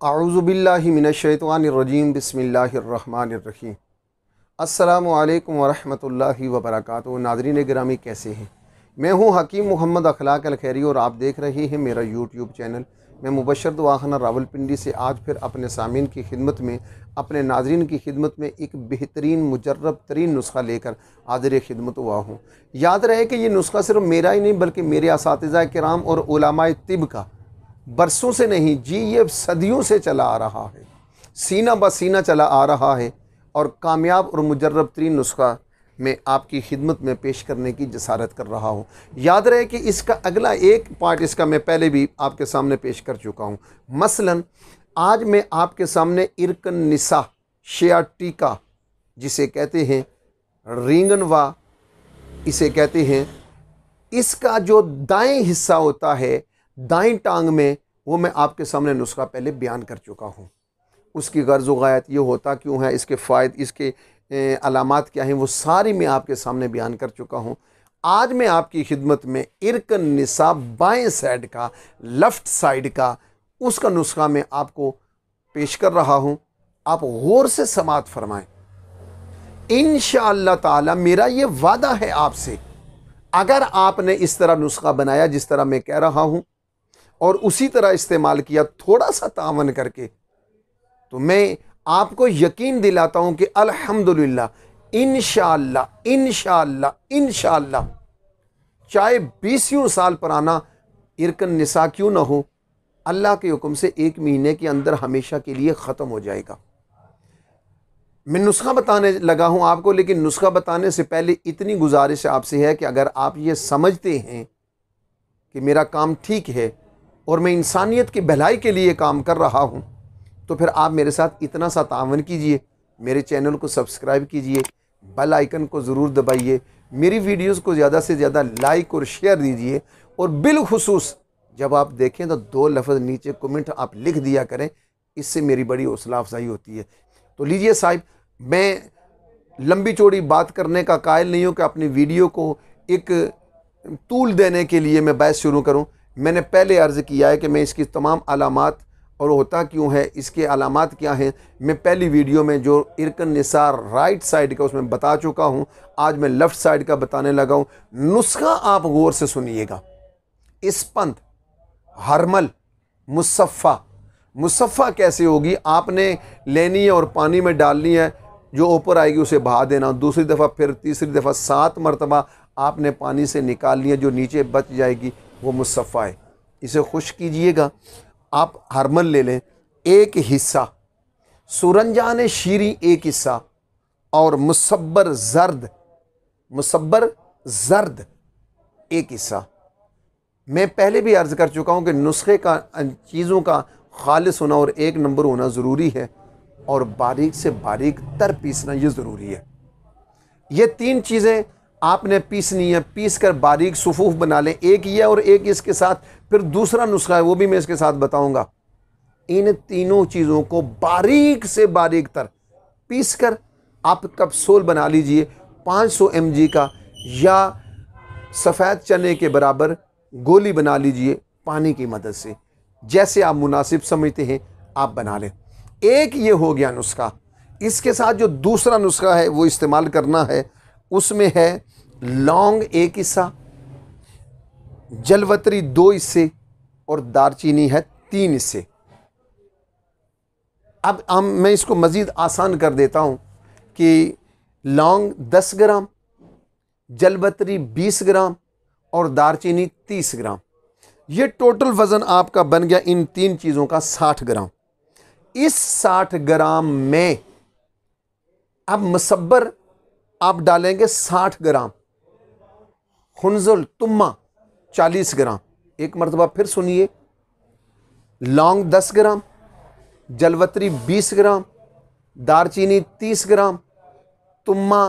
अऊज़ुबिल्लाहि मिनश्शैतानिर्रजीम बिस्मिल्लाहिर्रहमानिर्रहीम। अस्सलामु अलैकुम वरहमतुल्लाहि वबरकातुहू। नाज़रीन गिरामी, कैसे हैं? मैं हूं हकीम मोहम्मद अखलाक अल खैरी और आप देख रहे हैं मेरा यूट्यूब चैनल। मैं मुबशर दुआखाना रावलपिंडी से आज फिर अपने सामीन की खिदमत में, अपने नाज़रीन की खिदमत में एक बेहतरीन मुजर्रब तरीन नुस्खा लेकर हाज़िर खिदमत हुआ हूँ। याद रहे कि ये नुस्खा सिर्फ मेरा ही नहीं बल्कि मेरे असातिज़ा किराम और उलमाए तिब का बरसों से नहीं जी, ये सदियों से चला आ रहा है, सीना ब सीना चला आ रहा है और कामयाब और मुजर्रब तरीन नुस्खा मैं आपकी खिदमत में पेश करने की जसारत कर रहा हूँ। याद रहे कि इसका अगला एक पार्ट इसका मैं पहले भी आपके सामने पेश कर चुका हूँ। मसलन आज मैं आपके सामने इरकन निसा शियाटिका, जिसे कहते हैं रींगनवा, इसे कहते हैं, इसका जो दाएं हिस्सा होता है दाएं टांग में, वो मैं आपके सामने नुस्खा पहले बयान कर चुका हूँ। उसकी गर्ज़ व गायत ये होता क्यों है, इसके फ़ायदे, इसके अलामात क्या हैं, वो सारी मैं आपके सामने बयान कर चुका हूँ। आज मैं आपकी खिदमत में इरकन निसा बाएं साइड का, लेफ़्ट साइड का, उसका नुस्खा मैं आपको पेश कर रहा हूँ। आप गौर से समात फरमाएँ। इंशाअल्लाह ताला मेरा ये वादा है आपसे, अगर आपने इस तरह नुस्खा बनाया जिस तरह मैं कह रहा हूँ और उसी तरह इस्तेमाल किया थोड़ा सा तावन करके, तो मैं आपको यकीन दिलाता हूं कि अल्हम्दुलिल्लाह, इंशाअल्लाह इंशाअल्लाह इंशाअल्लाह, चाहे 20 साल पुराना इरकन निसा क्यों ना हो, अल्लाह के हुक्म से 1 महीने के अंदर हमेशा के लिए ख़त्म हो जाएगा। मैं नुस्खा बताने लगा हूं आपको, लेकिन नुस्खा बताने से पहले इतनी गुजारिश आपसे है कि अगर आप ये समझते हैं कि मेरा काम ठीक है और मैं इंसानियत की भलाई के लिए काम कर रहा हूं, तो फिर आप मेरे साथ इतना सा तावन कीजिए, मेरे चैनल को सब्सक्राइब कीजिए, बेल आइकन को ज़रूर दबाइए, मेरी वीडियोस को ज़्यादा से ज़्यादा लाइक और शेयर दीजिए, और बिलखुसूस जब आप देखें तो 2 लफ्ज़ नीचे कमेंट आप लिख दिया करें, इससे मेरी बड़ी हौसला अफजाई होती है। तो लीजिए साहिब, मैं लंबी चौड़ी बात करने का कायल नहीं हूँ कि अपनी वीडियो को एक तूल देने के लिए मैं बहस शुरू करूँ। मैंने पहले अर्ज़ किया है कि मैं इसकी तमाम अलामात और होता क्यों है, इसके अलामात क्या हैं, मैं पहली वीडियो में जो इरकन निसा राइट साइड का उसमें बता चुका हूँ। आज मैं लेफ़्ट साइड का बताने लगा हूँ। नुस्खा आप गौर से सुनिएगा। इस्पंद, हरमल, मुसफ़ा कैसे होगी, आपने लेनी है और पानी में डालनी है, जो ऊपर आएगी उसे बहा देना, दूसरी दफ़ा फिर तीसरी दफ़ा 7 मरतबा आपने पानी से निकालनी है, जो नीचे बच जाएगी वो मुसफ़ा है। इसे खुश कीजिएगा। आप हरमल ले लें 1 हिस्सा, सुरंजान शीरी 1 हिस्सा, और मुसब्बर ज़र्द 1 हिस्सा। मैं पहले भी अर्ज़ कर चुका हूँ कि नुस्खे का, चीज़ों का खालिस होना और 1 नंबर होना ज़रूरी है, और बारीक से बारीक तर पीसना ये ज़रूरी है। ये 3 चीज़ें आपने पीसनी है, पीस कर बारीक सुफूफ बना लें। एक ये और एक इसके साथ फिर दूसरा नुस्खा है, वो भी मैं इसके साथ बताऊंगा। इन तीनों चीज़ों को बारीक से बारीक तर पीस कर आप कैप्सूल बना लीजिए 500 mg का, या सफ़ेद चने के बराबर गोली बना लीजिए पानी की मदद से, जैसे आप मुनासिब समझते हैं आप बना लें। एक ये हो गया नुस्खा। इसके साथ जो दूसरा नुस्खा है वो इस्तेमाल करना है, उसमें है लौंग 1 हिस्सा, जलवतरी 2 हिस्से, और दारचीनी है 3 हिस्से। अब मैं इसको मज़ीद आसान कर देता हूँ कि लौंग 10 ग्राम, जलवतरी 20 ग्राम और दारचीनी 30 ग्राम। ये टोटल वज़न आपका बन गया इन 3 चीज़ों का 60 ग्राम। इस 60 ग्राम में अब मुसब्बर आप डालेंगे 60 ग्राम, खुनजुल तुम्मा 40 ग्राम। एक मरतबा फिर सुनिए, लौंग 10 ग्राम, जलवतरी 20 ग्राम, दारचीनी 30 ग्राम, तुम्मा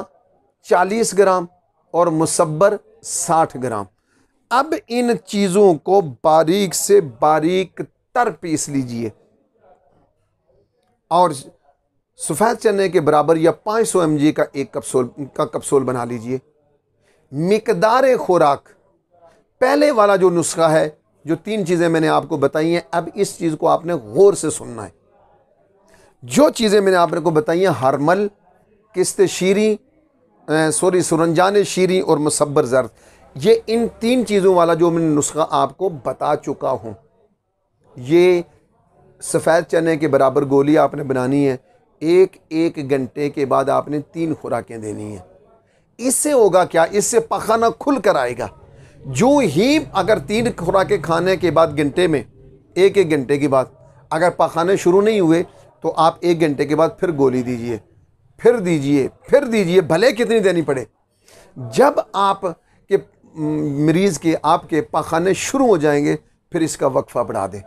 40 ग्राम और मुसब्बर 60 ग्राम। अब इन चीज़ों को बारीक से बारीक तर पीस लीजिए, और सफ़ेद चने के बराबर या 500 mg का एक कैप्सूल बना लीजिए। मिकदार खुराक, पहले वाला जो नुस्खा है, जो 3 चीज़ें मैंने आपको बताई हैं, अब इस चीज़ को आपने गौर से सुनना है। जो चीज़ें मैंने आपको बताई हैं, हरमल, किस्त शीरी, सुरंजान शीरी और मुसब्बर ज़र्द, ये इन 3 चीज़ों वाला जो मैंने नुस्खा आपको बता चुका हूँ। ये सफ़ेद चने के बराबर गोली आपने बनानी है। 1 घंटे के बाद आपने 3 खुराकें देनी है। इससे होगा क्या, इससे पखाना खुल कर आएगा। जो ही अगर 3 खुराकें खाने के बाद घंटे में, 1 घंटे के बाद अगर पखाने शुरू नहीं हुए तो आप 1 घंटे के बाद फिर गोली दीजिए, फिर दीजिए, फिर दीजिए, भले कितनी देनी पड़े। जब आप के मरीज़ के आपके पखाने शुरू हो जाएंगे फिर इसका वक्फा बढ़ा दें।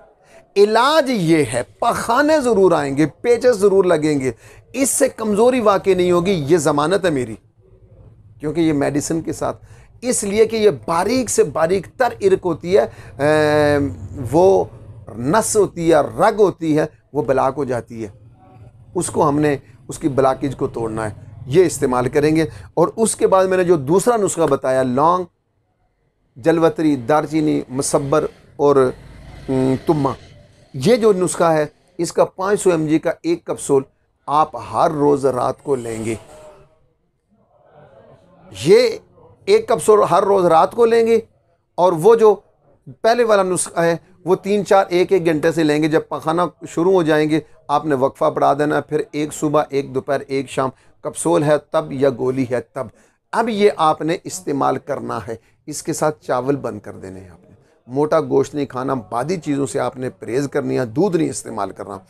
इलाज ये है, पखाने ज़रूर आएंगे, पेचेस ज़रूर लगेंगे, इससे कमज़ोरी वाकई नहीं होगी, ये ज़मानत है मेरी, क्योंकि ये मेडिसिन के साथ, इसलिए कि ये बारीक से बारीक तर इर्क होती है, वो नस होती है, रग होती है, वो ब्लॉक हो जाती है, उसको हमने उसकी ब्लॉकेज को तोड़ना है, ये इस्तेमाल करेंगे। और उसके बाद मैंने जो दूसरा नुस्खा बताया, लौंग, जलवतरी, दारचीनी, मुसब्बर और तुम्मा, ये जो नुस्खा है इसका 500 mg का 1 कैप्सूल आप हर रोज़ रात को लेंगे। ये 1 कैप्सूल हर रोज़ रात को लेंगे और वो जो पहले वाला नुस्खा है वो 3-4 1-1 घंटे से लेंगे। जब पखाना शुरू हो जाएंगे आपने वक्फा बढ़ा देना, फिर 1 सुबह, 1 दोपहर, 1 शाम, कैप्सूल है तब या गोली है तब। अब ये आपने इस्तेमाल करना है। इसके साथ चावल बंद कर देने हैं आपने, मोटा गोश्त नहीं खाना, बादी चीज़ों से आपने परहेज़ करनी है, दूध नहीं इस्तेमाल करना।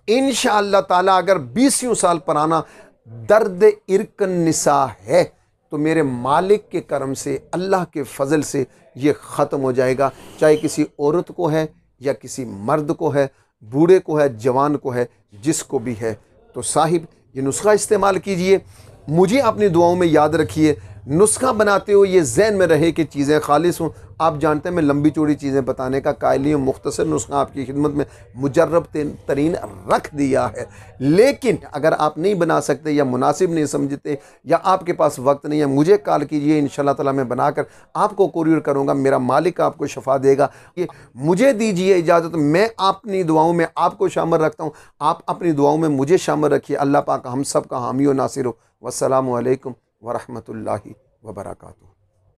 इंशाअल्लाह ताला अगर 20 साल पुराना दर्द इर्क निसा है तो मेरे मालिक के करम से, अल्लाह के फ़ज़ल से ये ख़त्म हो जाएगा। चाहे किसी औरत को है या किसी मर्द को है, बूढ़े को है, जवान को है, जिसको भी है। तो साहिब ये नुस्खा इस्तेमाल कीजिए, मुझे अपनी दुआओं में याद रखिए। नुस्खा बनाते हो ये जहन में रहे कि चीज़ें खालिस हों। आप जानते हैं मैं लंबी चौड़ी चीज़ें बताने का कायल नहीं हूँ, मुख्तसर नुस्खा आपकी खिदमत में मुजर्रब तरीन रख दिया है। लेकिन अगर आप नहीं बना सकते या मुनासिब नहीं समझते या आपके पास वक्त नहीं है, मुझे कॉल कीजिए, इंशाअल्लाह ताला मैं बनाकर आपको कुरियर करूँगा। मेरा मालिक आपको शफा देगा। ये मुझे दीजिए इजाज़त, मैं अपनी दुआओं में आपको शामिल रखता हूँ, आप अपनी दुआओं में मुझे शामिल रखिए। अल्लाह पाक हम सब का हामी व नासिर हो। वस्सलामु अलैकुम वरहमतुल्लाहि वबरकातुहू।